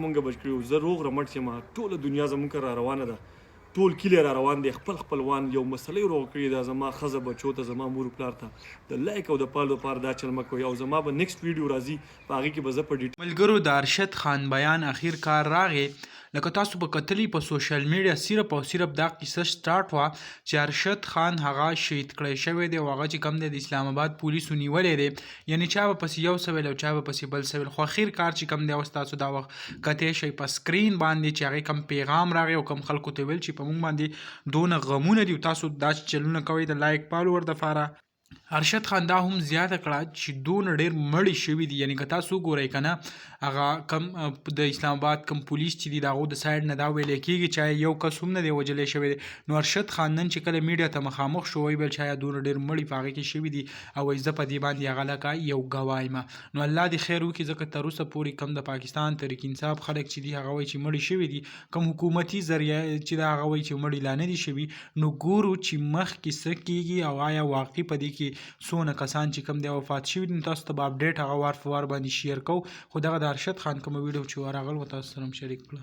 مونږ بچ کړو زه روغ رمټ یم ټوله دنیا زمونږ را روانه ده ټول کلی را روان دی خپل خپلوان یو مسلې روغ کړي دا زما ښځه بچو ته زما مور پلار ته د لایک او د فالو لپاره دا چل مه کوئ او زما به نیکسټ ویډیو راځي په هغې کې به زه په ډیټیل ملګرو د ارشد خان بیان اخیر کار راغې لکه تاسو به کتلی په سوشل میډیا صرف او صرف دا قصه سټارټ وه چې ارشد خان هغه شهید کړی شوی دی او هغه چې کوم دی د اسلام آباد پولیسو نیولی دی یعنې چا به پسې یو سویل او چا به پسې بل سویل خو اخیر کار چې کوم دی اوس تاسو دا وخت کتی شئ په سکرین باندې چې هغې کوم پیغام راغی او کوم خلکو ته ویل چې په موږ باندې دونه غمونه دي تاسو دا چلونه کوئ د لایک فالوور دپاره ارشد خان دا هم زیاته کړه چې دونه ډېر مړي شوي دي یعنې که تاسو وګورئ که نه هغه کم د اسلام آباد کم پولیس چې دي د هغو د سایډ نه دا ویلی کېږي چې یو کس هم نه دی وژلی شوی دی نو ارشد خان نن چې کله میډیا ته مخامخ شو ویل چې آیا دونه ډېر مړي په هغې کې شوي دي او وایي زه په دې باندې هغه لکه یو ګواه یم نو الله دې خیر وکړي ځکه تر اوسه پورې کم د پاکستان تحریک انصاف خلک چې دي هغه وایي چې مړي شوي دي کم حکومتي ذریعه چې دا هغه وایي چې مړي لا نه دي شوي نو ګورو چې مخکې څه کېږي او آیا واقعي په دې کې څونه کسان چې کوم دی وفات شوي دي تاسو ته به اپډیټ هغه وار په وار باندې شیر کوو خو دغه د ارشد خان کومه ویډیو چې ورغله و تاسو سره هم شریک کړه